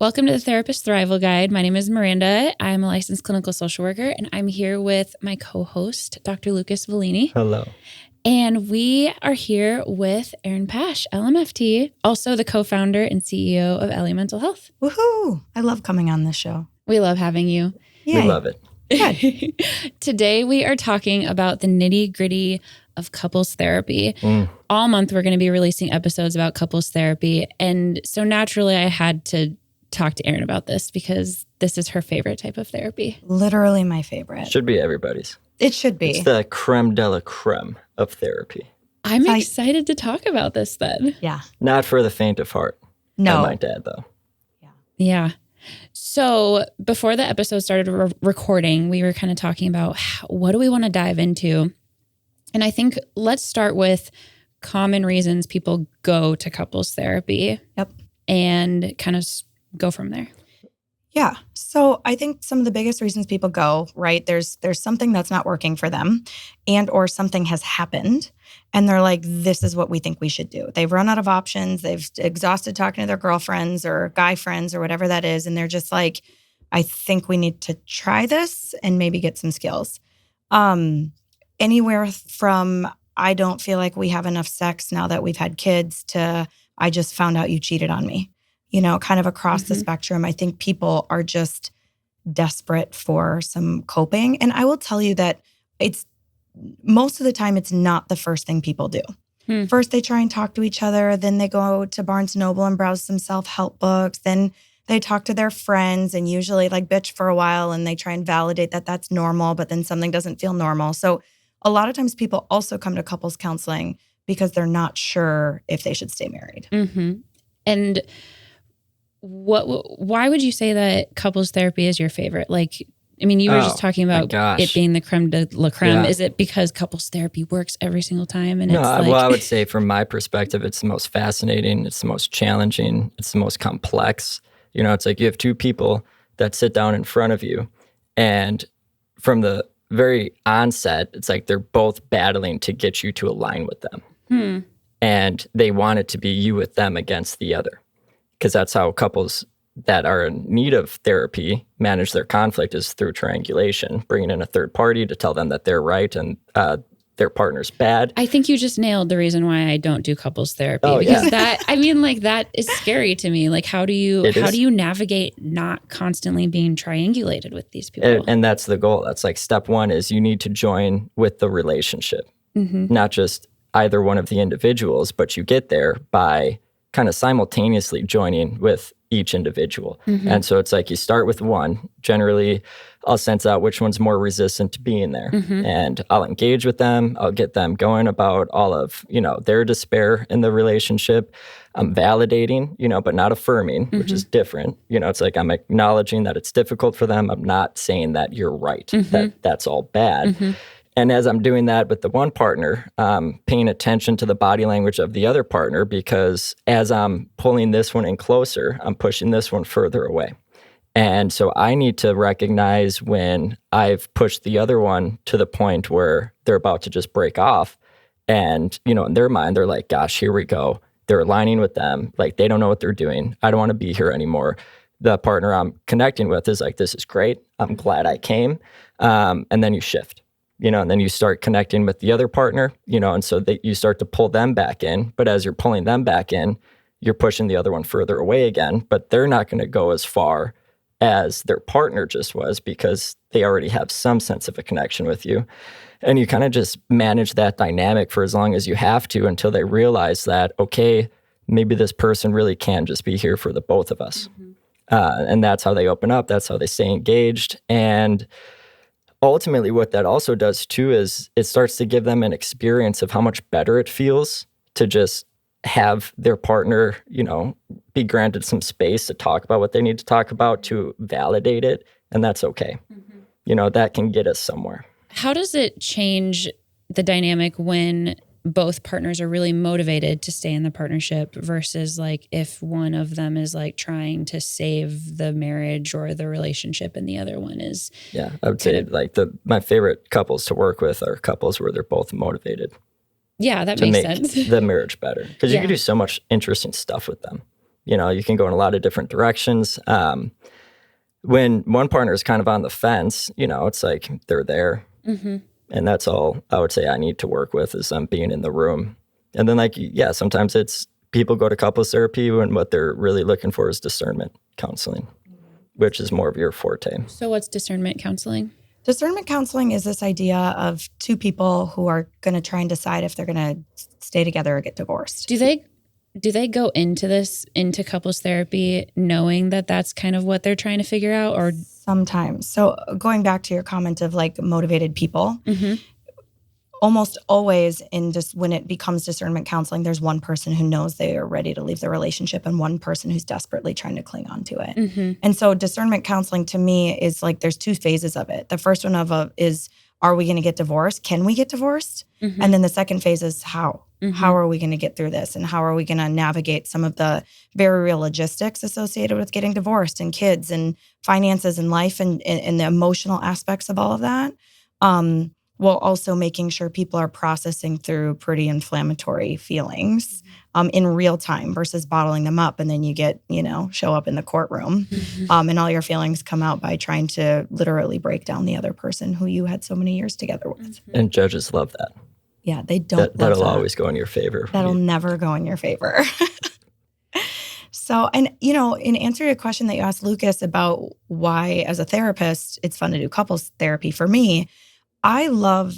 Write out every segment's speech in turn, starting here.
Welcome to the Therapist Thrival Guide. My name is Miranda. I'm a licensed clinical social worker, and I'm here with my co-host, Dr. Lucas Vellini. Hello. And we are here with Erin Pash, LMFT, also the co-founder and CEO of Ellie Mental Health. Woohoo! I love coming on this show. We love having you. Yay. We love it. Today, we are talking about the nitty-gritty of couples therapy. All month, we're going to be releasing episodes about couples therapy. And so naturally, I had to talk to Erin about this because this is her favorite type of therapy. Literally my favorite. Should be everybody's. It should be. It's the creme de la creme of therapy. I'm excited to talk about this then. Yeah. Not for the faint of heart. No. I might add, though. Yeah. So before the episode started recording, we were kind of talking about what do we want to dive into? And I think let's start with common reasons people go to couples therapy. Yep. And kind of go from there. Yeah. So I think some of the biggest reasons people go, right, there's something that's not working for them and or something has happened and they're like, this is what we think we should do. They've run out of options. They've exhausted talking to their girlfriends or guy friends or whatever that is. And they're just like, I think we need to try this and maybe get some skills. Anywhere from, I don't feel like we have enough sex now that we've had kids to, I just found out you cheated on me. You know, kind of across the spectrum. I think people are just desperate for some coping. And I will tell you that it's most of the time, it's not the first thing people do. First, they try and talk to each other. Then they go to Barnes & Noble and browse some self-help books. Then they talk to their friends and usually like bitch for a while. And they try and validate that that's normal, but then something doesn't feel normal. So a lot of times people also come to couples counseling because they're not sure if they should stay married. And why would you say that couples therapy is your favorite? Like, I mean, you were just talking about it being the creme de la creme. Yeah. Is it because couples therapy works every single time? And no, well, I would say from my perspective, it's the most fascinating. It's the most challenging. It's the most complex. You know, it's like you have two people that sit down in front of you. And from the very onset, it's like they're both battling to get you to align with them. And they want it to be you with them against the other. Because that's how couples that are in need of therapy manage their conflict is through triangulation, bringing in a third party to tell them that they're right and their partner's bad. I think you just nailed the reason why I don't do couples therapy. Because that, I mean, like that is scary to me. Like how do you navigate not constantly being triangulated with these people? And that's the goal. That's like step one is you need to join with the relationship, not just either one of the individuals, but you get there by kind of simultaneously joining with each individual. And so it's like you start with one. Generally, I'll sense out which one's more resistant to being there. And I'll engage with them. I'll get them going about all of, their despair in the relationship. I'm validating, but not affirming, which is different. It's like I'm acknowledging that it's difficult for them. I'm not saying that you're right, that that's all bad. And as I'm doing that with the one partner, paying attention to the body language of the other partner, because as I'm pulling this one in closer, I'm pushing this one further away. And so I need to recognize when I've pushed the other one to the point where they're about to just break off. And, in their mind, they're like, gosh, here we go. They're aligning with them. Like, they don't know what they're doing. I don't want to be here anymore. The partner I'm connecting with is like, this is great. I'm glad I came. And then you shift. And then you start connecting with the other partner, and so that you start to pull them back in. But as you're pulling them back in, you're pushing the other one further away again. But they're not going to go as far as their partner just was because they already have some sense of a connection with you. And you kind of just manage that dynamic for as long as you have to until they realize that, okay, maybe this person really can just be here for the both of us. And that's how they open up. That's how they stay engaged. And ultimately, what that also does too is it starts to give them an experience of how much better it feels to just have their partner, be granted some space to talk about what they need to talk about, to validate it, and that's okay. That can get us somewhere. How does it change the dynamic when both partners are really motivated to stay in the partnership versus like if one of them is like trying to save the marriage or the relationship and the other one is? Yeah, I would say like my favorite couples to work with are couples where they're both motivated. Yeah, that makes sense. The marriage better because you can do so much interesting stuff with them. You can go in a lot of different directions. When one partner is kind of on the fence, it's like they're there. Mm-hmm. And that's all I would say I need to work with is them being in the room. And then sometimes it's people go to couples therapy when what they're really looking for is discernment counseling, which is more of your forte. So what's discernment counseling? Discernment counseling is this idea of two people who are going to try and decide if they're going to stay together or get divorced. Do they go into couples therapy knowing that that's kind of what they're trying to figure out, or sometimes? So going back to your comment of like motivated people, almost always in just when it becomes discernment counseling, there's one person who knows they are ready to leave the relationship and one person who's desperately trying to cling on to it. Mm-hmm. And so discernment counseling to me is like there's two phases of it. The first one is, are we going to get divorced? Can we get divorced? Mm-hmm. And then the second phase is how? Mm-hmm. How are we going to get through this? And how are we going to navigate some of the very real logistics associated with getting divorced and kids and finances and life and the emotional aspects of all of that? While also making sure people are processing through pretty inflammatory feelings in real time versus bottling them up. And then you get, show up in the courtroom and all your feelings come out by trying to literally break down the other person who you had so many years together with. And judges love that. Yeah, they don't. That'll always go in your favor. That'll never go in your favor. So, and, in answer to your question that you asked Lucas about why, as a therapist, it's fun to do couples therapy for me, I love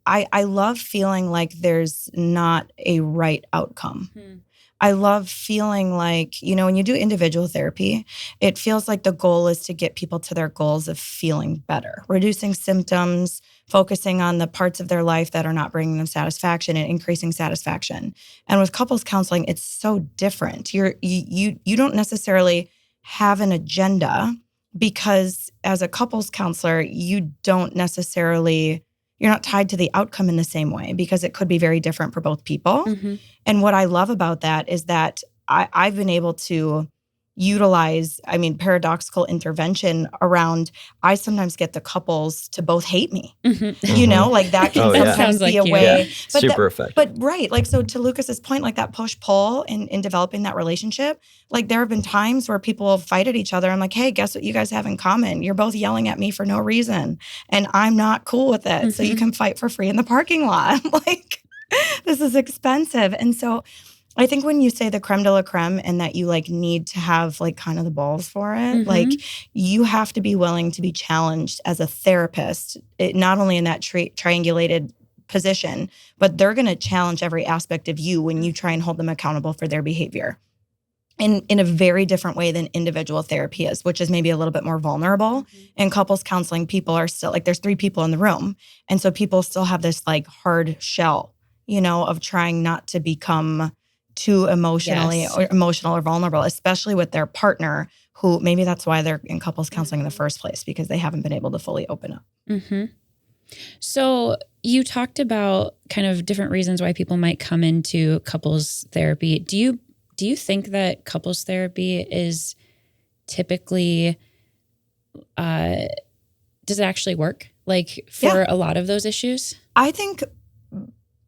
I love feeling like there's not a right outcome. I love feeling like, when you do individual therapy, it feels like the goal is to get people to their goals of feeling better, reducing symptoms, focusing on the parts of their life that are not bringing them satisfaction and increasing satisfaction. And with couples counseling, it's so different. You don't necessarily have an agenda, because as a couples counselor, you're not tied to the outcome in the same way, because it could be very different for both people. Mm-hmm. And what I love about that is that I've been able to utilize, paradoxical intervention around, I sometimes get the couples to both hate me. Mm-hmm. Like that can sometimes be a way. Yeah. Super effective. But right, so to Lucas's point, like that push-pull in developing that relationship, like there have been times where people will fight at each other. I'm like, hey, guess what you guys have in common? You're both yelling at me for no reason. And I'm not cool with it. Mm-hmm. So you can fight for free in the parking lot. Like, this is expensive. And so I think when you say the creme de la creme and that you need to have kind of the balls for it, you have to be willing to be challenged as a therapist, not only in that triangulated position, but they're going to challenge every aspect of you when you try and hold them accountable for their behavior. In a very different way than individual therapy is, which is maybe a little bit more vulnerable. Mm-hmm. In couples counseling, people are still there's 3 people in the room. And so people still have this hard shell, of trying not to become too emotional or vulnerable, especially with their partner, who maybe that's why they're in couples counseling in the first place, because they haven't been able to fully open up. Mm-hmm. So you talked about kind of different reasons why people might come into couples therapy. Do you think that couples therapy is typically, does it actually work for a lot of those issues? I think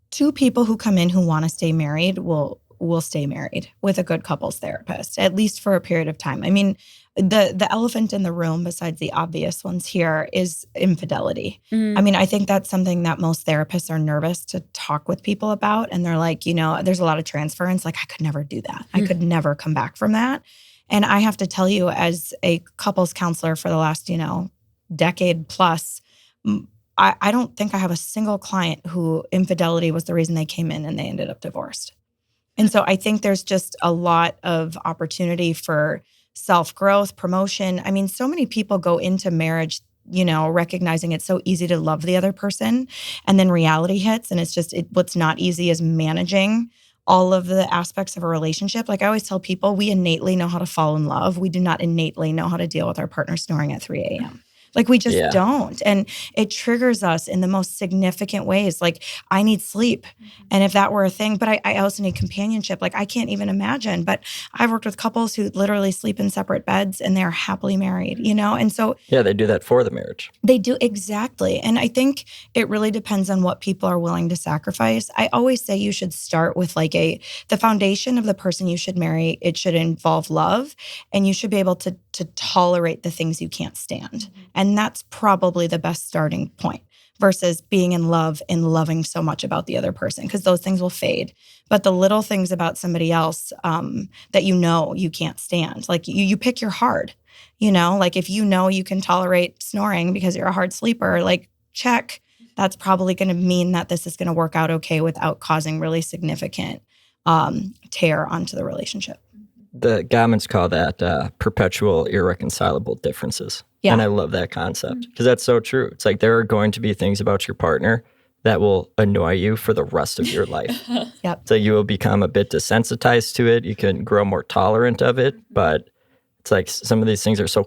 2 people who come in who want to stay married will stay married with a good couples therapist, at least for a period of time. The elephant in the room, besides the obvious ones here, is infidelity. Mm. I think that's something that most therapists are nervous to talk with people about. And they're like, there's a lot of transference. I could never do that. I could never come back from that. And I have to tell you, as a couples counselor for the last, decade plus, I don't think I have a single client who infidelity was the reason they came in and they ended up divorced. And so I think there's just a lot of opportunity for self-growth, promotion. So many people go into marriage, recognizing it's so easy to love the other person. And then reality hits. And it's just, what's not easy is managing all of the aspects of a relationship. I always tell people, we innately know how to fall in love. We do not innately know how to deal with our partner snoring at 3 a.m. Like we just don't. And it triggers us in the most significant ways. Like I need sleep. And if that were a thing, but I also need companionship. Like I can't even imagine, but I've worked with couples who literally sleep in separate beds and they're happily married, you know? And so they do that for the marriage. They do, exactly. And I think it really depends on what people are willing to sacrifice. I always say you should start with like the foundation of the person you should marry. It should involve love, and you should be able to tolerate the things you can't stand. And that's probably the best starting point versus being in love and loving so much about the other person, because those things will fade. But the little things about somebody else that you can't stand, like you pick your hard, you know, like if you know you can tolerate snoring because you're a hard sleeper, like check, that's probably going to mean that this is going to work out okay without causing really significant tear onto the relationship. The Gottmans call that perpetual irreconcilable differences. Yeah. And I love that concept because that's so true. It's like there are going to be things about your partner that will annoy you for the rest of your life. Yep. So you will become a bit desensitized to it. You can grow more tolerant of it, but it's like some of these things are so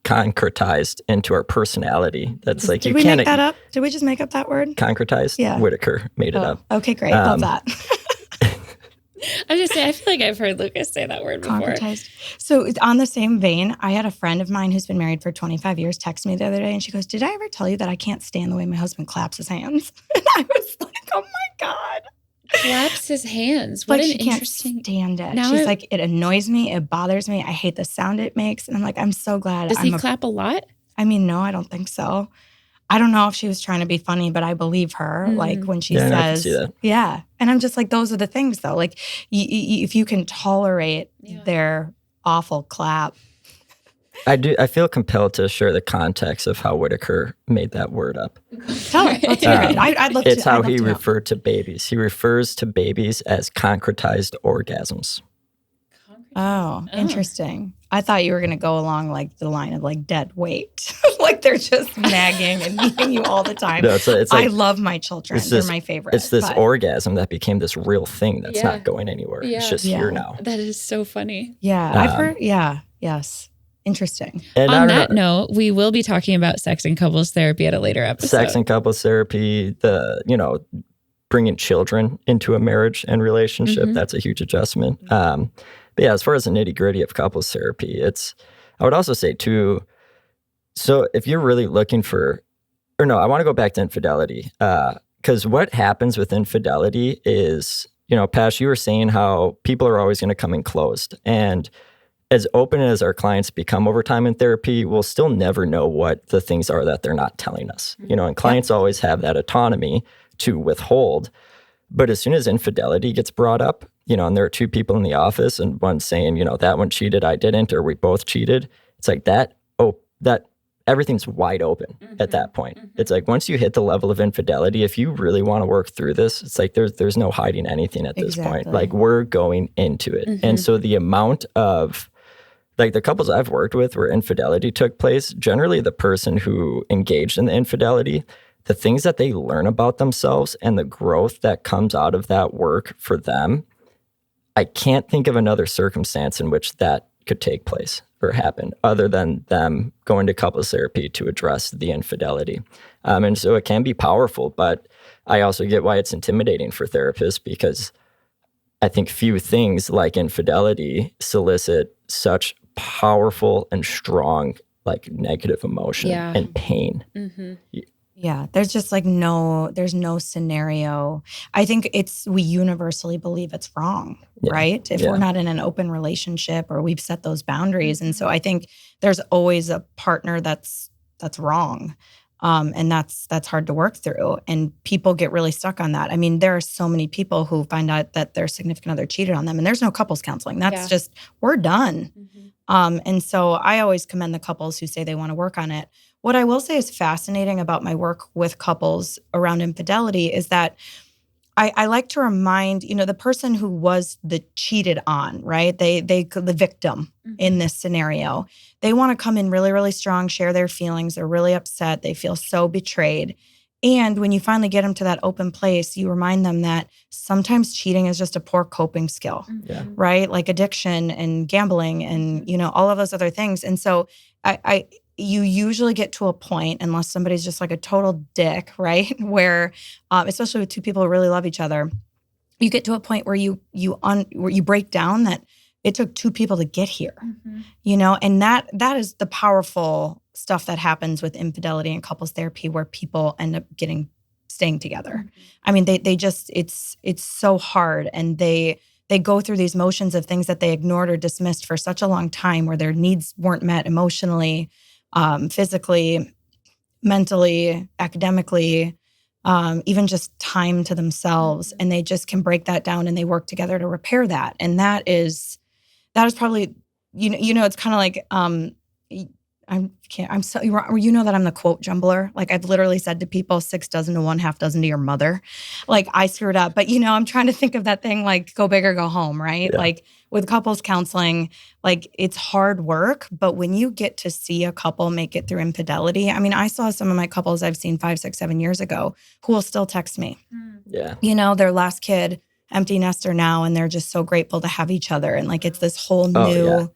concretized into our personality that's like Did we make that up? Did we just make up that word? Concretized? Yeah. Whitaker made it up. Okay, great. Love that. I was just saying, I feel like I've heard Lucas say that word before. Concretized. So on the same vein, I had a friend of mine who's been married for 25 years text me the other day, and she goes, "Did I ever tell you that I can't stand the way my husband claps his hands?" And I was like, "Oh my God." Claps his hands. What like an she can't interesting. stand it. Now She's like, "It annoys me. It bothers me. I hate the sound it makes." And I'm like, "I'm so glad." Does he clap a lot? I mean, no, I don't think so. I don't know if she was trying to be funny, but I believe her. Like when she says, I can see that. Yeah. And I'm just like, those are the things though. Like if you can tolerate their awful clap. I feel compelled to share the context of how Whitaker made that word up. Tell it. Let's hear it. I'd love to. It's how he referred to babies. He refers to babies as concretized orgasms. Oh, interesting. I thought you were going to go along like the line of like dead weight. Like they're just nagging and eating you all the time. No, it's like, I love my children. They're my favorite. It's this orgasm that became this real thing that's not going anywhere. Yeah. It's just here now. That is so funny. Yeah. I've heard. Yeah. Yes. Interesting. And on that note, we will be talking about sex and couples therapy at a later episode. Sex and couples therapy, bringing children into a marriage and relationship, that's a huge adjustment. But yeah, as far as the nitty gritty of couples therapy, I would also say too, so if you're really looking I want to go back to infidelity. Because what happens with infidelity is, Pash, you were saying how people are always going to come in closed. And as open as our clients become over time in therapy, we'll still never know what the things are that they're not telling us. And clients always have that autonomy to withhold. But as soon as infidelity gets brought up, and there are two people in the office and one's saying, that one cheated, I didn't, or we both cheated. It's like that everything's wide open at that point. It's like once you hit the level of infidelity, if you really want to work through this, it's like there's no hiding anything at this point. Like we're going into it. And so the amount of like the couples I've worked with where infidelity took place, generally the person who engaged in the infidelity, the things that they learn about themselves and the growth that comes out of that work for them, I can't think of another circumstance in which that could take place or happen other than them going to couples therapy to address the infidelity. And so it can be powerful, but I also get why it's intimidating for therapists because I think few things like infidelity solicit such powerful and strong like negative emotion and pain. Yeah, there's just like there's no scenario. I think we universally believe it's wrong, right? If we're not in an open relationship or we've set those boundaries. And so I think there's always a partner that's wrong. And that's hard to work through. And people get really stuck on that. I mean, there are so many people who find out that their significant other cheated on them and there's no couples counseling. That's just, we're done. And so I always commend the couples who say they want to work on it. What I will say is fascinating about my work with couples around infidelity is that I like to remind, the person who was the cheated on, right? The victim in this scenario, they want to come in really, really strong, share their feelings. They're really upset. They feel so betrayed. And when you finally get them to that open place, you remind them that sometimes cheating is just a poor coping skill, right? Like addiction and gambling and, all of those other things. And so you usually get to a point, unless somebody's just like a total dick, right? Where, especially with two people who really love each other, you get to a point where where you break down that it took two people to get here, and that is the powerful stuff that happens with infidelity and couples therapy, where people end up staying together. I mean, they just, it's so hard, and they go through these motions of things that they ignored or dismissed for such a long time, where their needs weren't met emotionally, physically, mentally, academically, even just time to themselves. And they just can break that down, and they work together to repair that. And that is probably, it's kind of like, I'm so, that I'm the quote jumbler. Like, I've literally said to people, 6 dozen to 1/2 dozen to your mother. Like, I screwed up. But, I'm trying to think of that thing, like, go big or go home, right? Yeah. Like, with couples counseling, like, it's hard work. But when you get to see a couple make it through infidelity, I mean, I saw some of my couples I've seen 5, 6, 7 years ago who will still text me. Yeah. Their last kid, empty nester now, and they're just so grateful to have each other. And, like, it's this whole new...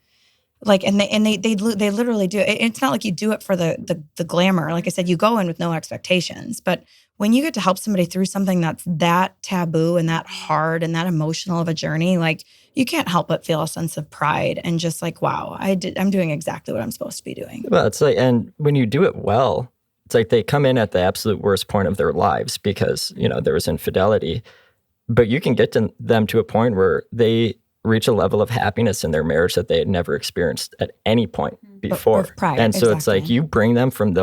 Like, and they literally do. It's not like you do it for the glamour. Like I said, you go in with no expectations. But when you get to help somebody through something that's that taboo and that hard and that emotional of a journey, like, you can't help but feel a sense of pride and just like, wow, I'm doing exactly what I'm supposed to be doing. Well, it's like, and when you do it well, it's like they come in at the absolute worst point of their lives because, there was infidelity. But you can get them to a point where they reach a level of happiness in their marriage that they had never experienced at any point before. Pride, and so exactly. It's like you bring them from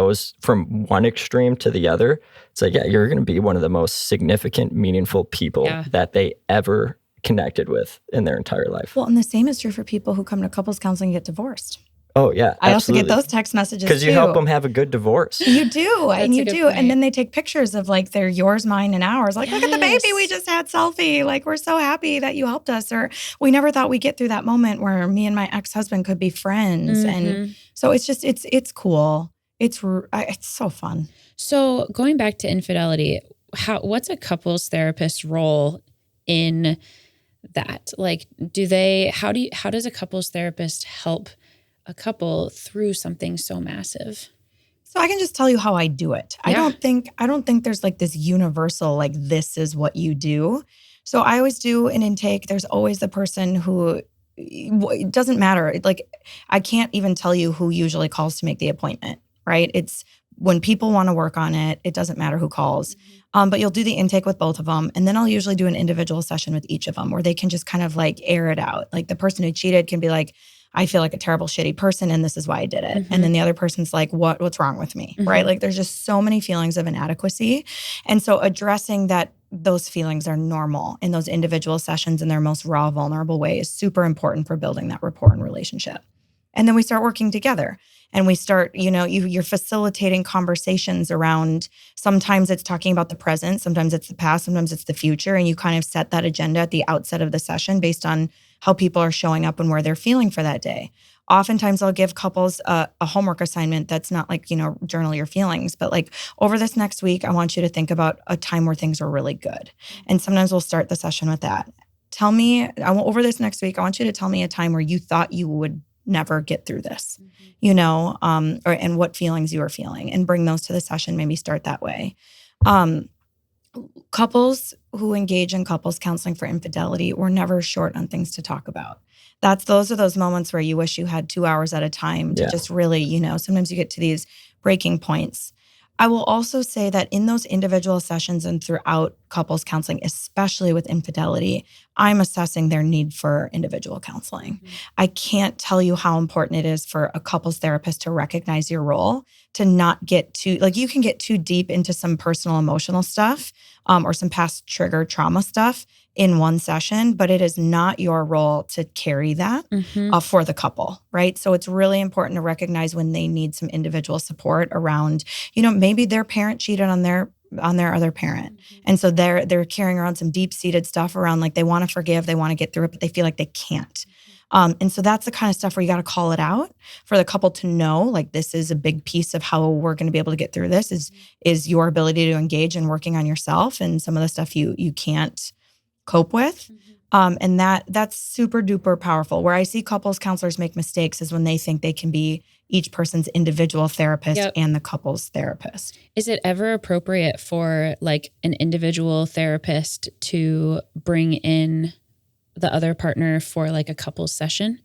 one extreme to the other. It's like, you're going to be one of the most significant, meaningful people that they ever connected with in their entire life. Well, and the same is true for people who come to couples counseling and get divorced. Oh, yeah. I also get those text messages, because you help them have a good divorce. You do. And you do. Point. And then they take pictures of, like, their yours, mine, and ours. Like, look at the baby we just had selfie. Like, we're so happy that you helped us. Or we never thought we'd get through that moment where me and my ex-husband could be friends. And so it's just, it's cool. It's so fun. So going back to infidelity, what's a couples therapist's role in that? Like, how does a couples therapist help a couple through something so massive? So I can just tell you how I do it. Yeah. I don't think there's like this universal, like, this is what you do. So I always do an intake. There's always the person who, it doesn't matter. Like, I can't even tell you who usually calls to make the appointment, right? It's when people want to work on it, it doesn't matter who calls. But you'll do the intake with both of them. And then I'll usually do an individual session with each of them where they can just kind of like air it out. Like, the person who cheated can be like, I feel like a terrible, shitty person, and this is why I did it. And then the other person's like, what's wrong with me, right? Like, there's just so many feelings of inadequacy. And so addressing that those feelings are normal in those individual sessions in their most raw, vulnerable way is super important for building that rapport and relationship. And then we start working together. And we start, you're facilitating conversations around, sometimes it's talking about the present, sometimes it's the past, sometimes it's the future. And you kind of set that agenda at the outset of the session based on how people are showing up and where they're feeling for that day. Oftentimes I'll give couples a homework assignment that's not like, journal your feelings, but like, over this next week, I want you to think about a time where things are really good. And sometimes we'll start the session with that. Over this next week, I want you to tell me a time where you thought you would never get through this, and what feelings you were feeling, and bring those to the session, maybe start that way. Couples who engage in couples counseling for infidelity, we're never short on things to talk about. Those are those moments where you wish you had 2 hours at a time to just really, sometimes you get to these breaking points. I will also say that in those individual sessions and throughout couples counseling, especially with infidelity, I'm assessing their need for individual counseling. I can't tell you how important it is for a couples therapist to recognize your role, to not get too, like, you can get too deep into some personal emotional stuff or some past trigger trauma stuff in one session, but it is not your role to carry that for the couple, right? So it's really important to recognize when they need some individual support around, maybe their parent cheated on their other parent. And so they're carrying around some deep-seated stuff around, like, they want to forgive, they want to get through it, but they feel like they can't. And so that's the kind of stuff where you got to call it out for the couple to know, like, this is a big piece of how we're going to be able to get through this is your ability to engage in working on yourself and some of the stuff you can't cope with. And that's super duper powerful. Where I see couples counselors make mistakes is when they think they can be each person's individual therapist Yep. and the couple's therapist. Is it ever appropriate for like an individual therapist to bring in the other partner for like a couples session?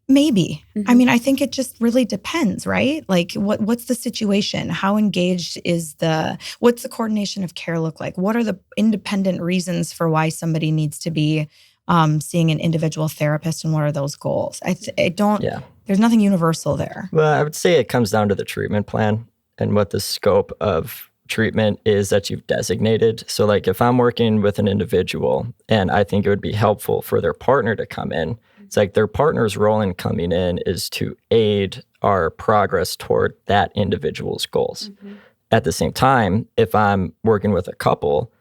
Maybe. Mm-hmm. I mean, I think it just really depends, right? Like what's the situation? How engaged is what's the coordination of care look like? What are the independent reasons for why somebody needs to be seeing an individual therapist, and what are those goals? There's nothing universal there. Well, I would say it comes down to the treatment plan and what the scope of treatment is that you've designated. So like if I'm working with an individual and I think it would be helpful for their partner to come in, it's like their partner's role in coming in is to aid our progress toward that individual's goals. Mm-hmm. At the same time, if I'm working with a couple,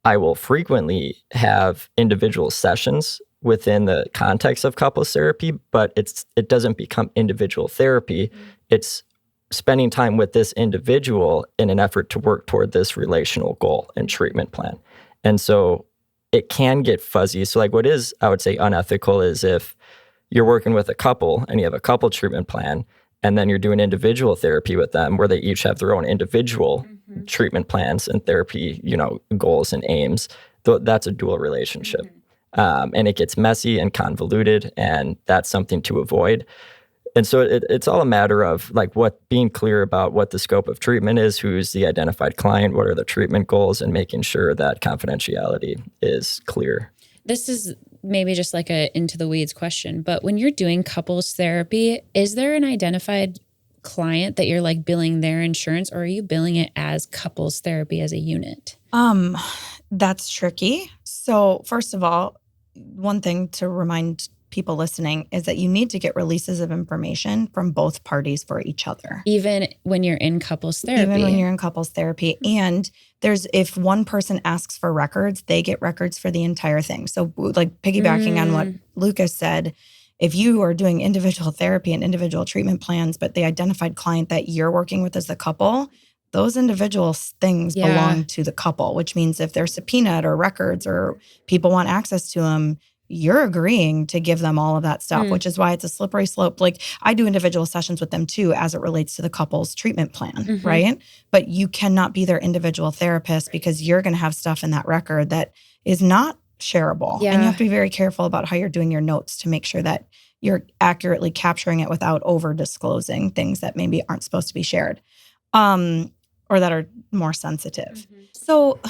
I will frequently have individual sessions within the context of couples therapy, but it doesn't become individual therapy. Mm-hmm. It's spending time with this individual in an effort to work toward this relational goal and treatment plan. And so it can get fuzzy. So like what is, I would say, unethical is if you're working with a couple and you have a couple treatment plan and then you're doing individual therapy with them where they each have their own individual mm-hmm. treatment plans and therapy, goals and aims. That's a dual relationship. Mm-hmm. And it gets messy and convoluted, and that's something to avoid. And so it's all a matter of like being clear about what the scope of treatment is, who's the identified client, what are the treatment goals, and making sure that confidentiality is clear. This is maybe just like a into the weeds question, but when you're doing couples therapy, is there an identified client that you're like billing their insurance, or are you billing it as couples therapy as a unit? That's tricky. So first of all, one thing to remind people listening is that you need to get releases of information from both parties for each other. Even when you're in couples therapy. Even when you're in couples therapy. And if one person asks for records, they get records for the entire thing. So like piggybacking on what Lucas said, if you are doing individual therapy and individual treatment plans, but the identified client that you're working with as the couple, those individual things belong to the couple, which means if they're subpoenaed or records or people want access to them, you're agreeing to give them all of that stuff, which is why it's a slippery slope. Like I do individual sessions with them too, as it relates to the couple's treatment plan, right? But you cannot be their individual therapist because you're going to have stuff in that record that is not shareable. Yeah. And you have to be very careful about how you're doing your notes to make sure that you're accurately capturing it without over disclosing things that maybe aren't supposed to be shared. Or that are more sensitive. So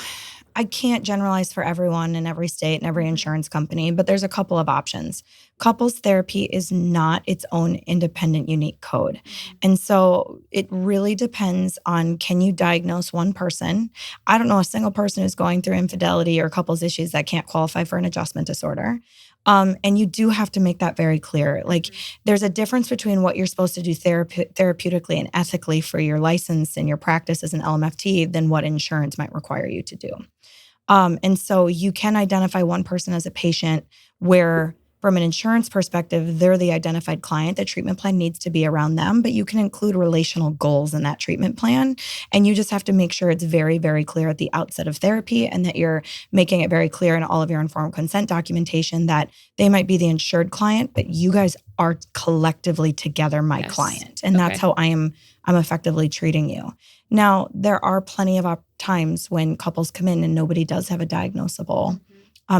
I can't generalize for everyone in every state and every insurance company, but there's a couple of options. Couples therapy is not its own independent, unique code. And so it really depends on, can you diagnose one person? I don't know a single person who's going through infidelity or couples issues that can't qualify for an adjustment disorder. And you do have to make that very clear. Like there's a difference between what you're supposed to do therapeutically and ethically for your license and your practice as an LMFT than what insurance might require you to do. And so you can identify one person as a patient where from an insurance perspective, they're the identified client. The treatment plan needs to be around them, but you can include relational goals in that treatment plan. And you just have to make sure it's very, very clear at the outset of therapy and that you're making it very clear in all of your informed consent documentation that they might be the insured client, but you guys are collectively together my client. And that's how I'm effectively treating you. Now, there are plenty of times when couples come in and nobody does have a diagnosable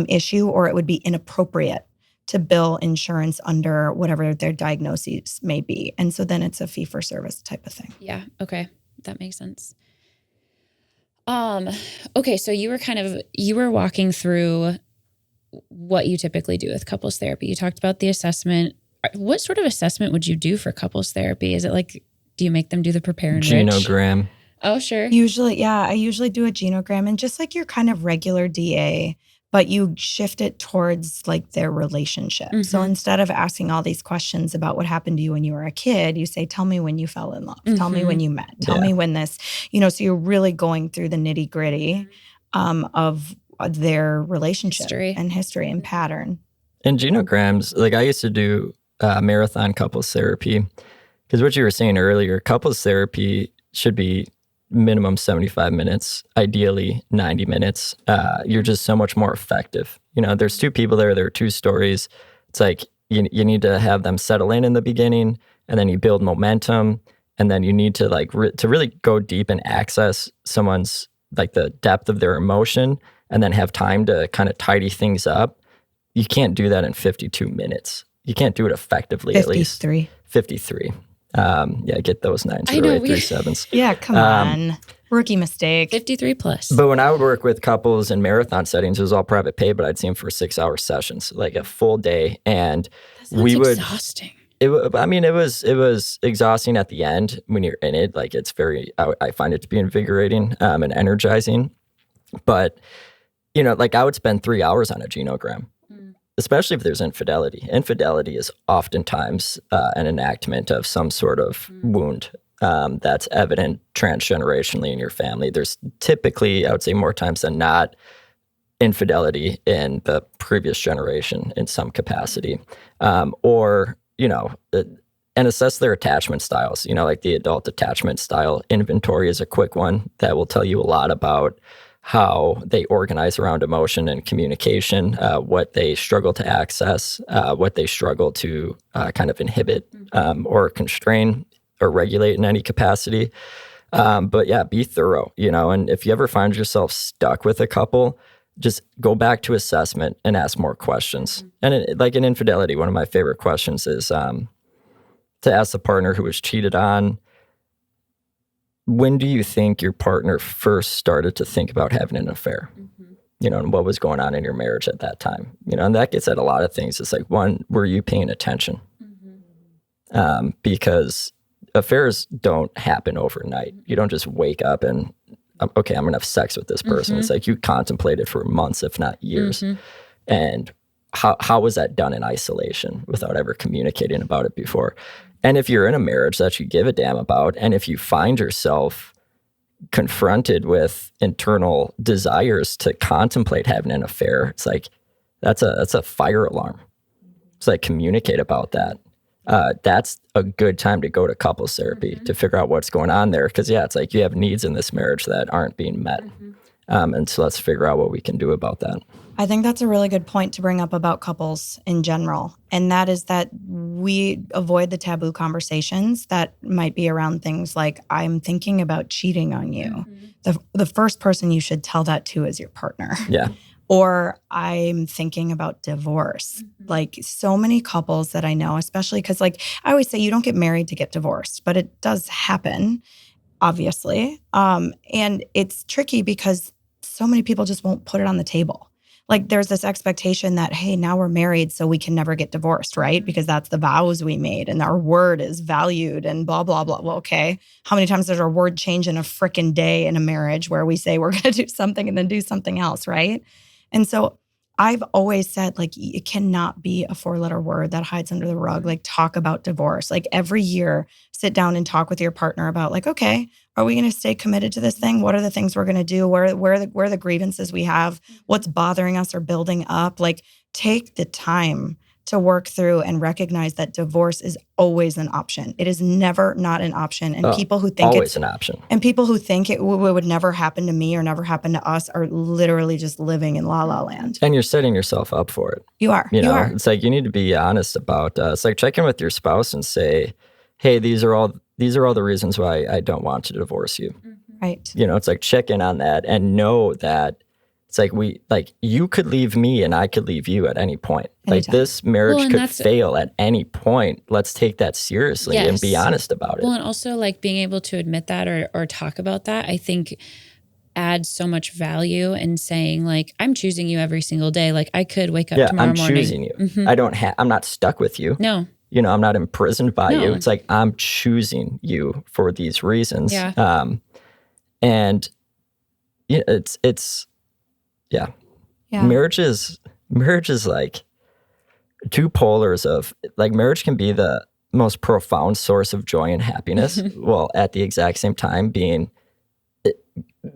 issue, or it would be inappropriate to bill insurance under whatever their diagnoses may be. And so then it's a fee for service type of thing. Yeah. Okay. That makes sense. Okay. So you were walking through what you typically do with couples therapy. You talked about the assessment. What sort of assessment would you do for couples therapy? Is it like, do you make them do the prepare and genogram? Oh, sure. Usually, yeah. I usually do a genogram, and just like your kind of regular DA, but you shift it towards like their relationship. So instead of asking all these questions about what happened to you when you were a kid, you say, tell me when you fell in love. Tell me when you met. Tell me when this, so you're really going through the nitty gritty of their relationship and history and pattern. And genograms, like I used to do marathon couples therapy, because what you were saying earlier, couples therapy should be minimum 75 minutes, ideally 90 minutes. You're just so much more effective. There's two people there are two stories. It's like you need to have them settle in the beginning, and then you build momentum, and then you need to like to really go deep and access someone's like the depth of their emotion, and then have time to kind of tidy things up. You can't do that in 52 minutes. You can't do it effectively. 53. At least 53. Yeah, get those 9s to the right 3 7s. Yeah, come on. Rookie mistake. 53 plus. But when I would work with couples in marathon settings, it was all private pay, but I'd see them for 6-hour sessions, like a full day. And we would exhausting. It was exhausting at the end when you're in it. Like it's I find it to be invigorating and energizing. But, you know, like I would spend 3 hours on a genogram, especially if there's infidelity. Infidelity is oftentimes an enactment of some sort of wound that's evident transgenerationally in your family. There's typically, I would say more times than not, infidelity in the previous generation in some capacity. Or, you know, and assess their attachment styles. You know, like the adult attachment style inventory is a quick one that will tell you a lot about how they organize around emotion and communication, what they struggle to access, what they struggle to kind of inhibit or constrain or regulate in any capacity. But yeah, be thorough, you know, and if you ever find yourself stuck with a couple, just go back to assessment and ask more questions. And like in infidelity, one of my favorite questions is to ask the partner who was cheated on, when do you think your partner first started to think about having an affair? You know, and what was going on in your marriage at that time? You know, and that gets at a lot of things. It's like, one, were you paying attention? Because affairs don't happen overnight. You don't just wake up and, okay, I'm going to have sex with this person. It's like you contemplated for months, if not years. And how was that done in isolation without ever communicating about it before? And if you're in a marriage that you give a damn about, and if you find yourself confronted with internal desires to contemplate having an affair, it's like, that's a fire alarm. It's like, communicate about that. That's a good time to go to couples therapy to figure out what's going on there. Because yeah, it's like you have needs in this marriage that aren't being met. And so let's figure out what we can do about that. I think that's a really good point to bring up about couples in general. And that is that we avoid the taboo conversations that might be around things like, I'm thinking about cheating on you. The first person you should tell that to is your partner. Yeah. Or I'm thinking about divorce. Like so many couples that I know, especially because like I always say, you don't get married to get divorced, but it does happen, obviously. And it's tricky because so many people just won't put it on the table. Like there's this expectation that, hey, now we're married, so we can never get divorced, right? Because that's the vows we made and our word is valued and blah, blah, blah. Well, okay. How many times does our word change in a frickin' day in a marriage where we say we're going to do something and then do something else, right? And so I've always said, like, it cannot be a 4-letter word that hides under the rug. Like, talk about divorce. Like, every year, sit down and talk with your partner about, like, okay, are we going to stay committed to this thing? What are the things we're going to do? Where are the grievances we have? What's bothering us or building up? Like, take the time to work through and recognize that divorce is always an option. It is never not an option. And people who think always an option. And people who think it would never happen to me or never happen to us are literally just living in la la land. And you're setting yourself up for it. You are. You know, are. It's like you need to be honest about. It's like check in with your spouse and say, "Hey, these are all the reasons why I don't want to divorce you." Right. You know, it's like check in on that and know that. It's like you could leave me and I could leave you at any point. Like this marriage could fail at any point. Let's take that seriously and be honest about it. Well, and also like being able to admit that or talk about that, I think adds so much value in saying like, I'm choosing you every single day. Like I could wake up tomorrow morning. I'm choosing you. I'm not stuck with you. No. You know, I'm not imprisoned by you. It's like, I'm choosing you for these reasons. Yeah. And marriage is like two polars of like marriage can be the most profound source of joy and happiness while at the exact same time being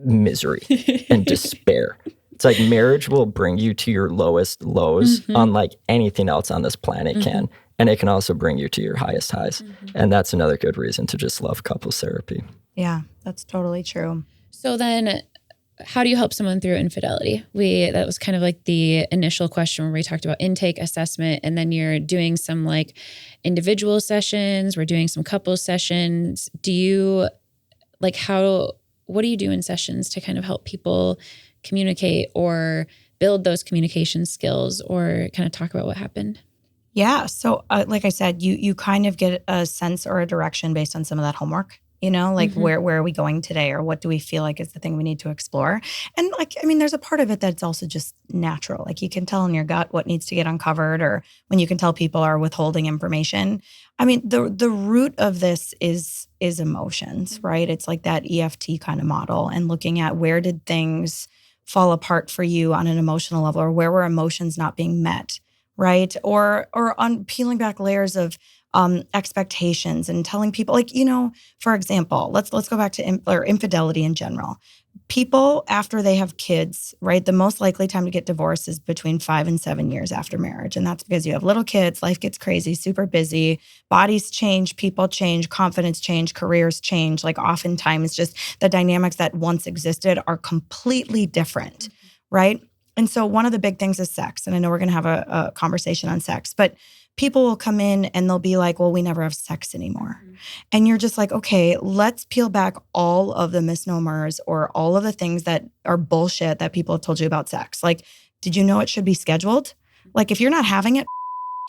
misery and despair. It's like marriage will bring you to your lowest lows unlike anything else on this planet can. And it can also bring you to your highest highs. And that's another good reason to just love couples therapy. Yeah, that's totally true. So then how do you help someone through infidelity? That was kind of like the initial question where we talked about intake assessment, and then you're doing some like individual sessions. We're doing some couple sessions. What do you do in sessions to kind of help people communicate or build those communication skills, or kind of talk about what happened? Yeah. So like I said, you kind of get a sense or a direction based on some of that homework. Like where are we going today, or what do we feel like is the thing we need to explore? And there's a part of it that's also just natural. Like you can tell in your gut what needs to get uncovered, or when you can tell people are withholding information. The root of this is emotions, right? It's like that EFT kind of model, and looking at where did things fall apart for you on an emotional level, or where were emotions not being met, right? Or on peeling back layers of expectations and telling people, for example, let's go back to infidelity in general. People, after they have kids, right, the most likely time to get divorced is between 5 and 7 years after marriage. And that's because you have little kids, life gets crazy, super busy, bodies change, people change, confidence change, careers change. Like oftentimes just the dynamics that once existed are completely different, right? And so one of the big things is sex. And I know we're going to have a conversation on sex, but people will come in and they'll be like, well, we never have sex anymore. And you're just like, okay, let's peel back all of the misnomers or all of the things that are bullshit that people have told you about sex. Like, did you know it should be scheduled? Like, if you're not having it,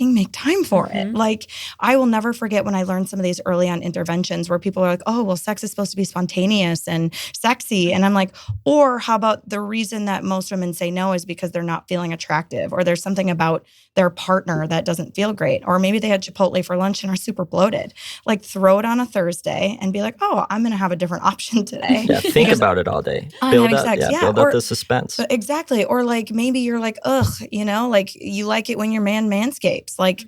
make time for it. Like, I will never forget when I learned some of these early on interventions where people are like, oh, well, sex is supposed to be spontaneous and sexy. And I'm like, or how about the reason that most women say no is because they're not feeling attractive, or there's something about their partner that doesn't feel great. Or maybe they had Chipotle for lunch and are super bloated. Like, throw it on a Thursday and be like, oh, I'm going to have a different option today. Yeah, think about it all day. Build up the suspense. Exactly. Or like, maybe you're like, ugh, like you like it when your man manscapes. Like,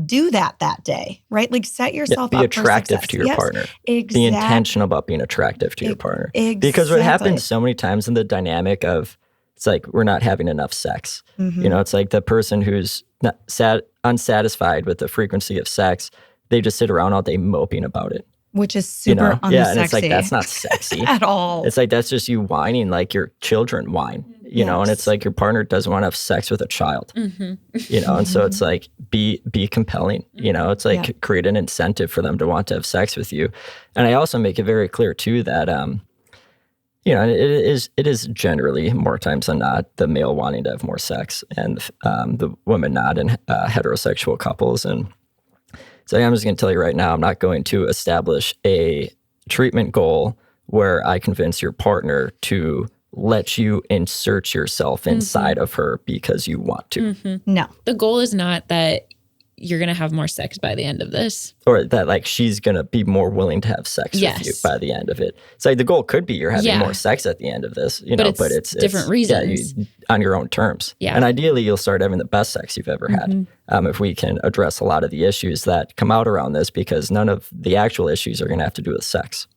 do that day, right? Like, set yourself up for success. Be attractive to your partner. Exactly. Be intentional about being attractive to your partner. Exactly. Because what happens so many times in the dynamic of, it's like, we're not having enough sex. It's like the person who's not unsatisfied with the frequency of sex, they just sit around all day moping about it. Which is super unsexy. Yeah, and it's like, that's not sexy. At all. It's like, that's just you whining like your children whine, and it's like your partner doesn't want to have sex with a child, and so it's like, be compelling, it's like create an incentive for them to want to have sex with you. And I also make it very clear too that, it is generally more times than not the male wanting to have more sex and the woman not in heterosexual couples. And so I'm just going to tell you right now, I'm not going to establish a treatment goal where I convince your partner to let you insert yourself inside of her because you want to. No. The goal is not that you're going to have more sex by the end of this. Or that like she's going to be more willing to have sex with you by the end of it. It's like the goal could be you're having more sex at the end of this, but it's different reasons. On your own terms. Yeah. And ideally you'll start having the best sex you've ever had. If we can address a lot of the issues that come out around this, because none of the actual issues are going to have to do with sex.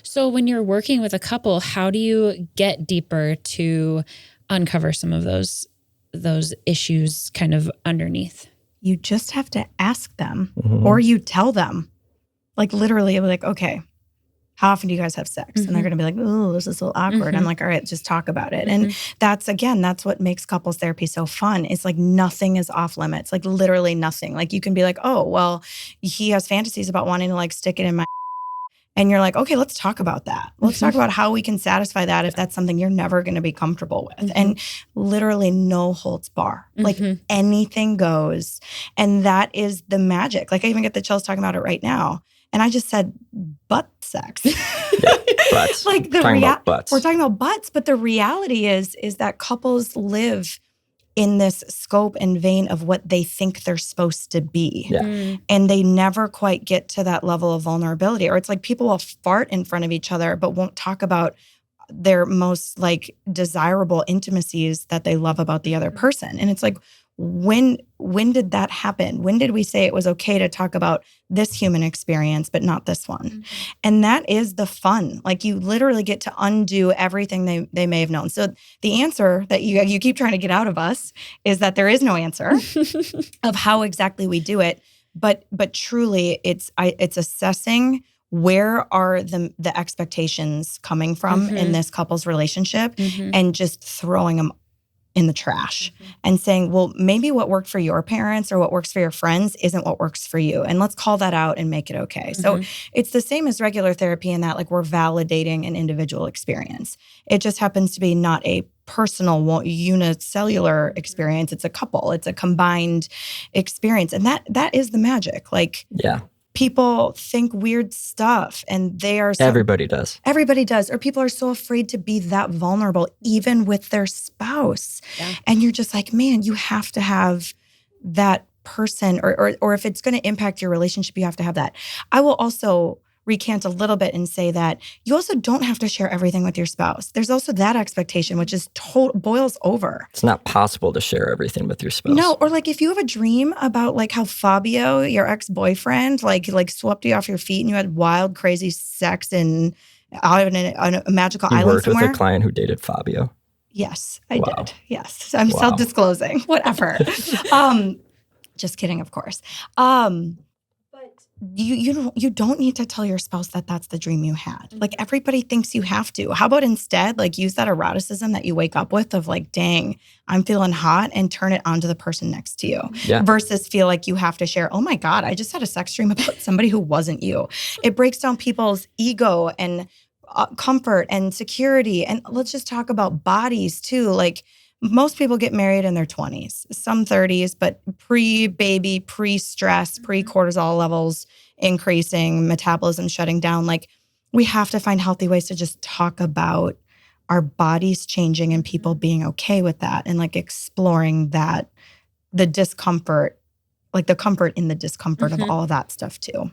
So when you're working with a couple, how do you get deeper to uncover some of those issues kind of underneath? You just have to ask them, or you tell them, like literally, like, okay, how often do you guys have sex? And they're going to be like, oh, this is a little awkward. I'm like, all right, just talk about it. And that's what makes couples therapy so fun. It's like nothing is off limits, like literally nothing. Like you can be like, oh, well, he has fantasies about wanting to like stick it in my and you're like, okay, let's talk about that. Let's talk about how we can satisfy that if that's something you're never going to be comfortable with. And literally no holds bar. Like anything goes. And that is the magic. Like I even get the chills talking about it right now. And I just said butt sex. Butts. Like we're talking about butts. We're talking about butts, but the reality is that couples live in this scope and vein of what they think they're supposed to be. And they never quite get to that level of vulnerability. Or it's like people will fart in front of each other, but won't talk about their most like desirable intimacies that they love about the other person. And it's like, when did that happen? When did we say it was okay to talk about this human experience, but not this one? And that is the fun. Like you literally get to undo everything they may have known. So the answer that you keep trying to get out of us is that there is no answer of how exactly we do it. But truly it's assessing where are the expectations coming from in this couple's relationship, and just throwing them in the trash and saying, well, maybe what worked for your parents or what works for your friends isn't what works for you. And let's call that out and make it okay. So it's the same as regular therapy in that, like, we're validating an individual experience. It just happens to be not a personal unicellular experience. It's a couple. It's a combined experience. And that is the magic. Like, people think weird stuff, and they are everybody does. Everybody does. Or people are so afraid to be that vulnerable, even with their spouse. Yeah. And you're just like, man, you have to have that person, or if it's going to impact your relationship, you have to have that. I will also recant a little bit and say that you also don't have to share everything with your spouse. There's also that expectation, which is boils over. It's not possible to share everything with your spouse. No, or like if you have a dream about like how Fabio, your ex-boyfriend, like swept you off your feet and you had wild, crazy sex on a magical island worked somewhere. With a client who dated Fabio. Yes, I did. Yes, so I'm self-disclosing. Whatever. Just kidding, of course. You don't need to tell your spouse that that's the dream you had. Like, everybody thinks you have to. How about instead, like, use that eroticism that you wake up with of like, dang, I'm feeling hot, and turn it onto the person next to you. Yeah. Versus feel like you have to share, oh my God, I just had a sex dream about somebody who wasn't you. It breaks down people's ego and comfort and security. And let's just talk about bodies too. Like, most people get married in their 20s, some 30s, but pre-baby, pre-stress, pre-cortisol levels increasing, metabolism shutting down. Like, we have to find healthy ways to just talk about our bodies changing and people being okay with that, and like exploring that, the discomfort, like the comfort in the discomfort of all of that stuff too.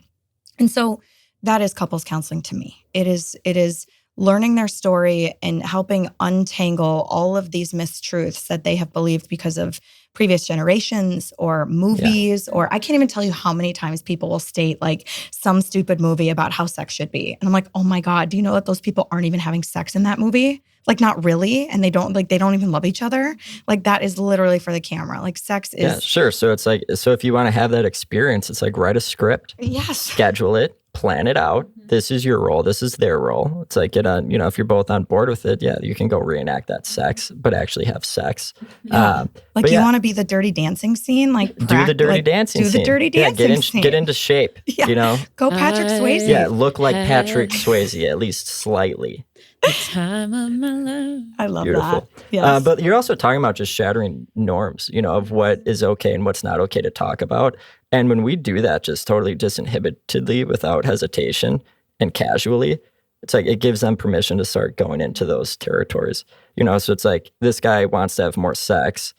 And so that is couples counseling to me. It is learning their story and helping untangle all of these mistruths that they have believed because of previous generations or movies, or I can't even tell you how many times people will state like some stupid movie about how sex should be. And I'm like, oh my God, do you know that those people aren't even having sex in that movie? Like, not really. And they don't even love each other. Like, that is literally for the camera. Like, sex is. Yeah, sure. So it's like, so if you want to have that experience, it's like, write a script. Yes. Schedule it. Plan it out. This is your role. This is their role. It's like, if you're both on board with it, you can go reenact that sex, but actually have sex. Yeah. You want to be the dirty dancing scene? Like, do the dirty dancing scene. Do the dirty dancing scene. Get into shape, Go Patrick Swayze. Yeah, look like Patrick Swayze, at least slightly. The time of my life. I love Beautiful. that. Yes. But you're also talking about just shattering norms, of what is okay and what's not okay to talk about. And when we do that just totally disinhibitedly, without hesitation and casually, it's like it gives them permission to start going into those territories. So it's like, this guy wants to have more sex.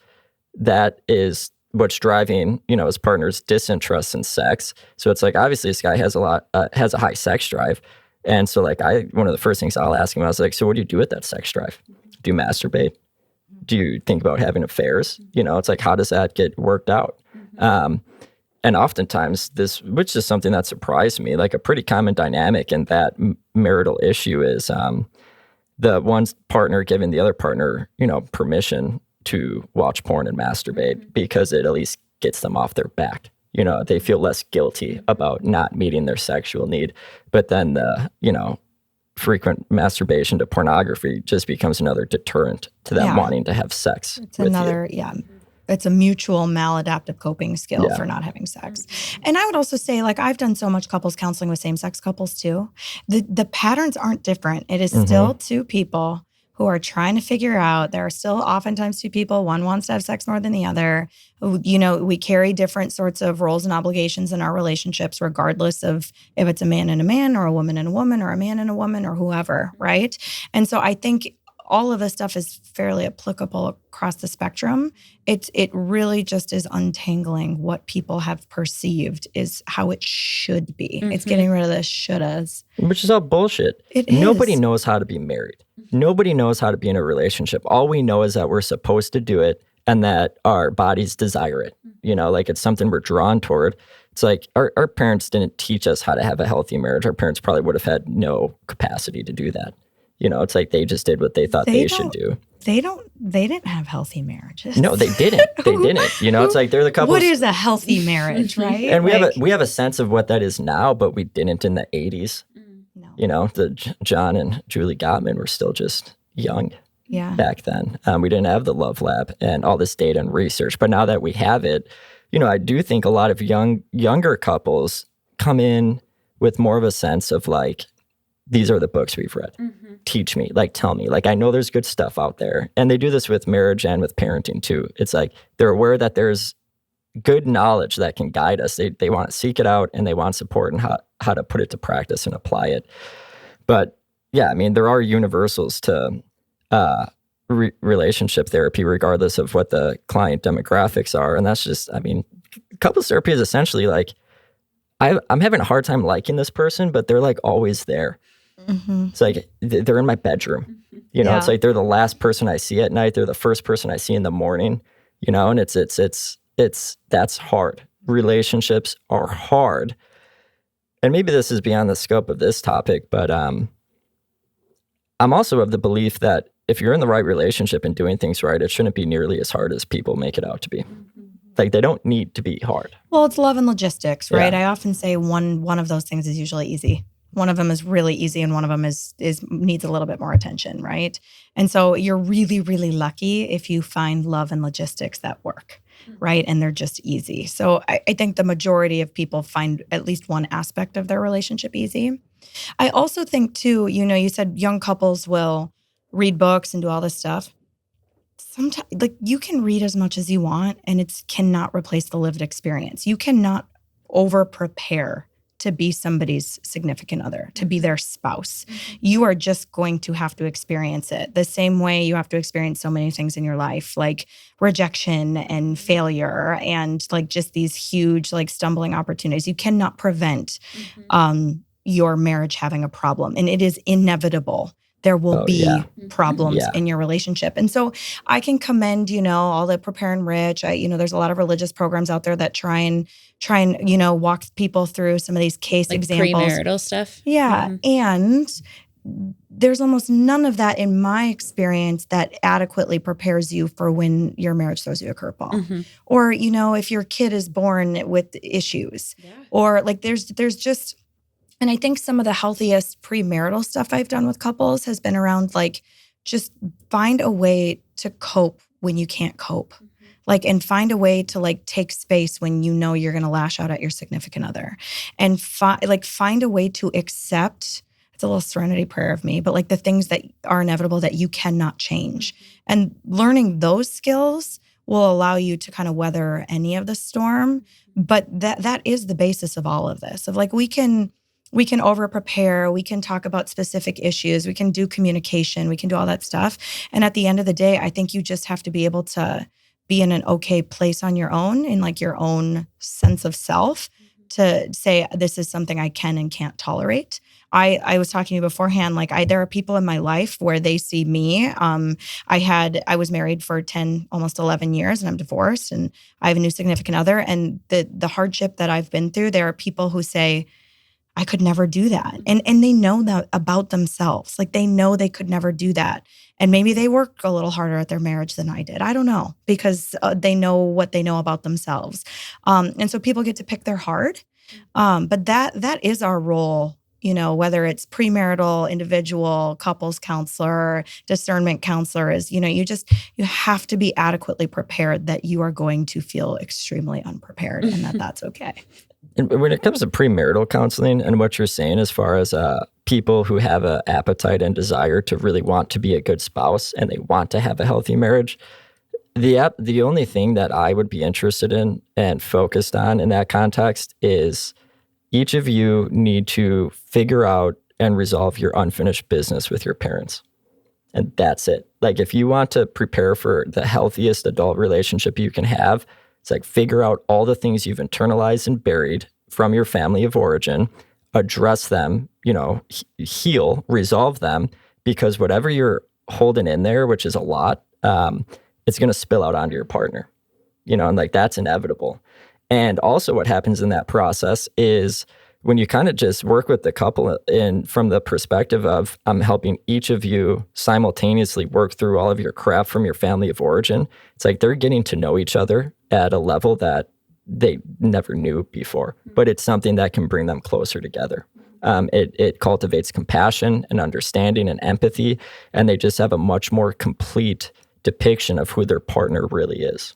That is what's driving, his partner's disinterest in sex. So it's like, obviously this guy has a high sex drive. And so like one of the first things I'll ask him, I was like, so what do you do with that sex drive? Do you masturbate? Do you think about having affairs? It's like, how does that get worked out? And oftentimes this, which is something that surprised me, like a pretty common dynamic in that marital issue is the one partner giving the other partner, permission to watch porn and masturbate because it at least gets them off their back. They feel less guilty about not meeting their sexual need. But then the, frequent masturbation to pornography just becomes another deterrent to them wanting to have sex. It's another, it's a mutual maladaptive coping skill for not having sex. And I would also say, like, I've done so much couples counseling with same-sex couples too. The patterns aren't different. It is still two people who are trying to figure out. There are still oftentimes two people. One wants to have sex more than the other. We carry different sorts of roles and obligations in our relationships, regardless of if it's a man and a man or a woman and a woman or a man and a woman or whoever, right? And so I think all of this stuff is fairly applicable across the spectrum. It really just is untangling what people have perceived is how it should be. It's getting rid of the shouldas. Which is all bullshit. Nobody knows how to be married. Nobody knows how to be in a relationship. All we know is that we're supposed to do it and that our bodies desire it. Like it's something we're drawn toward. It's like our parents didn't teach us how to have a healthy marriage. Our parents probably would have had no capacity to do that. It's like they just did what they thought they should do. They didn't have healthy marriages. No, they didn't. They didn't. It's like they're the couple. What is a healthy marriage, right? And we have a sense of what that is now, but we didn't in the 80s. No. The John and Julie Gottman were still just young back then. We didn't have the Love Lab and all this data and research. But now that we have it, I do think a lot of younger couples come in with more of a sense of like, these are the books we've read. Teach me, like, tell me. Like, I know there's good stuff out there. And they do this with marriage and with parenting too. It's like they're aware that there's good knowledge that can guide us. They want to seek it out and they want support and how to put it to practice and apply it. But yeah, I mean, there are universals to relationship therapy, regardless of what the client demographics are. And that's just, I mean, couples therapy is essentially like, I'm having a hard time liking this person, but they're like always there. It's like they're in my bedroom. It's like they're the last person I see at night. They're the first person I see in the morning. And that's hard. Relationships are hard. And maybe this is beyond the scope of this topic, but I'm also of the belief that if you're in the right relationship and doing things right, it shouldn't be nearly as hard as people make it out to be. Like, they don't need to be hard. Well, it's love and logistics, right? I often say one of those things is usually easy. One of them is really easy and one of them is needs a little bit more attention, right? And so you're really, really lucky if you find love and logistics that work, right? And they're just easy. So I think the majority of people find at least one aspect of their relationship easy. I also think too, you said young couples will read books and do all this stuff. Sometimes, like, you can read as much as you want and it cannot replace the lived experience. You cannot over-prepare to be somebody's significant other, to be their spouse. You are just going to have to experience it the same way you have to experience so many things in your life, like rejection and failure and like just these huge like stumbling opportunities. You cannot prevent your marriage having a problem, and it is inevitable. There will be problems in your relationship. And so I can commend, all the Prepare and Rich. There's a lot of religious programs out there that try and walk people through some of these case like examples. Premarital stuff. Yeah. And there's almost none of that in my experience that adequately prepares you for when your marriage throws you a curveball. Or, if your kid is born with issues. Or like there's just... And I think some of the healthiest premarital stuff I've done with couples has been around like, just find a way to cope when you can't cope. Like, and find a way to like take space when you're going to lash out at your significant other. And find a way to accept, it's a little serenity prayer of me, but like the things that are inevitable that you cannot change. And learning those skills will allow you to kind of weather any of the storm. But that is the basis of all of this. Of like, we can over-prepare, we can talk about specific issues, we can do communication, we can do all that stuff. And at the end of the day, I think you just have to be able to be in an okay place on your own, in like your own sense of self, to say, this is something I can and can't tolerate. I was talking to you beforehand, like there are people in my life where they see me. I was married for 10, almost 11 years, and I'm divorced, and I have a new significant other. And the hardship that I've been through, there are people who say, I could never do that. And they know that about themselves. Like, they know they could never do that. And maybe they work a little harder at their marriage than I did. I don't know, because they know what they know about themselves. And so people get to pick their heart. But that is our role, whether it's premarital, individual, couples counselor, discernment counselor, is, you have to be adequately prepared that you are going to feel extremely unprepared, and that's okay. And when it comes to premarital counseling and what you're saying, as far as people who have an appetite and desire to really want to be a good spouse and they want to have a healthy marriage, the only thing that I would be interested in and focused on in that context is each of you need to figure out and resolve your unfinished business with your parents. And that's it. Like, if you want to prepare for the healthiest adult relationship you can have, it's like, figure out all the things you've internalized and buried from your family of origin, address them, heal, resolve them, because whatever you're holding in there, which is a lot, it's going to spill out onto your partner, and like, that's inevitable. And also what happens in that process is when you kind of just work with the couple in from the perspective of I'm helping each of you simultaneously work through all of your crap from your family of origin, it's like they're getting to know each other at a level that they never knew before. But it's something that can bring them closer together. It cultivates compassion and understanding and empathy, and they just have a much more complete depiction of who their partner really is.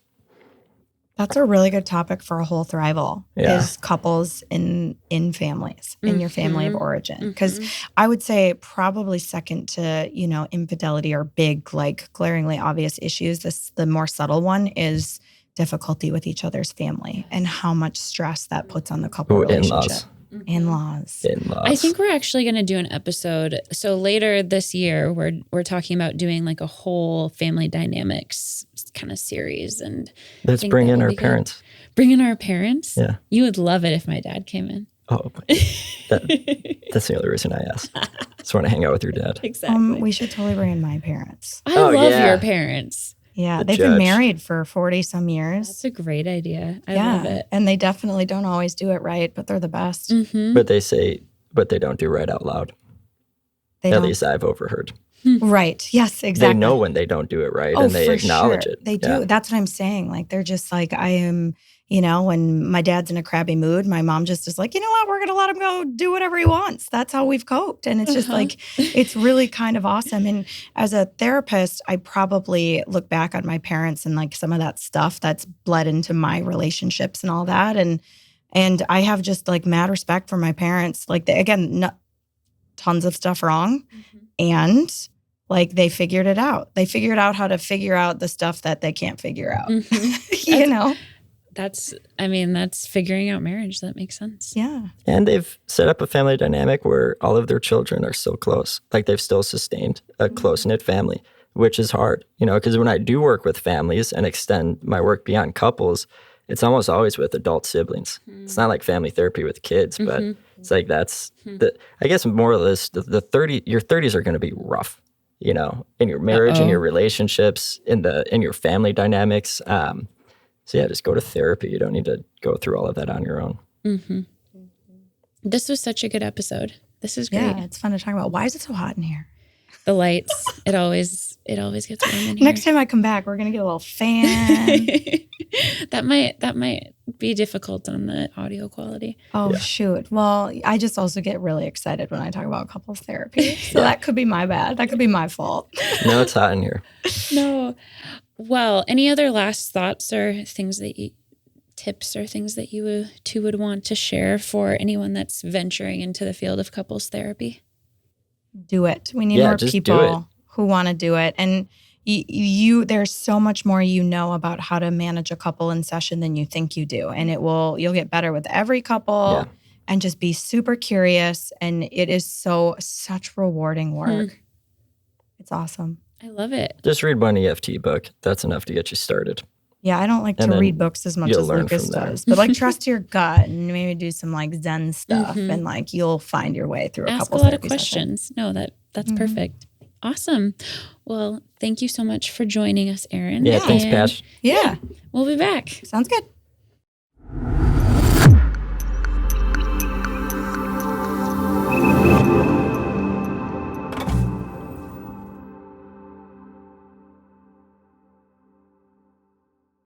That's a really good topic for a whole Thrival, is couples in families, in your family of origin. Because I would say probably second to, infidelity or big, like glaringly obvious issues, the more subtle one is difficulty with each other's family and how much stress that puts on the couple relationship. In-laws. I think we're actually going to do an episode. So later this year, we're talking about doing like a whole family dynamics kind of series. And let's bring in our parents. Bring in our parents? Yeah. You would love it if my dad came in. Oh, that's the only reason I asked. Just want to hang out with your dad. Exactly. We should totally bring in my parents. I love your parents. Yeah, they've been married for 40 some years. That's a great idea. I love it. And they definitely don't always do it right, but they're the best. But they don't do right out loud. At least I've overheard. Right. Yes, exactly. They know when they don't do it right and they acknowledge it. They do. That's what I'm saying. Like, they're just like, I am, when my dad's in a crabby mood, my mom just is like, you know what, we're going to let him go do whatever he wants. That's how we've coped. And it's just like, it's really kind of awesome. And as a therapist, I probably look back on my parents and like some of that stuff that's bled into my relationships and all that. And I have just like mad respect for my parents. Like, tons of stuff wrong. And like, they figured it out. They figured out how to figure out the stuff that they can't figure out. That's figuring out marriage. That makes sense. Yeah. And they've set up a family dynamic where all of their children are so close. Like, they've still sustained a close-knit family, which is hard, because when I do work with families and extend my work beyond couples, it's almost always with adult siblings. It's not like family therapy with kids, but it's like that's I guess more or less your 30s are going to be rough, in your marriage, in your relationships, in your family dynamics. So yeah, just go to therapy. You don't need to go through all of that on your own. This was such a good episode. This is great. Yeah, it's fun to talk about. Why is it so hot in here? The lights. It always gets warm in here. Next time I come back, we're gonna get a little fan. That might be difficult on the audio quality. Oh, shoot. Well, I just also get really excited when I talk about couples therapy. So that could be my bad. That could be my fault. No, it's hot in here. No. Well, any other last thoughts or tips or things that you two would want to share for anyone that's venturing into the field of couples therapy? Do it. We need more people who want to do it. And there's so much more about how to manage a couple in session than you think you do. And you'll get better with every couple and just be super curious. And it is such rewarding work. It's awesome. I love it. Just read one EFT book. That's enough to get you started. Yeah, I don't like to read books as much as Lucas does. But like, trust your gut and maybe do some like Zen stuff and like you'll find your way through a couple lot of questions. No, that's perfect. Awesome. Well, thank you so much for joining us, Erin. Yeah, thanks, Pash. Yeah. We'll be back. Sounds good.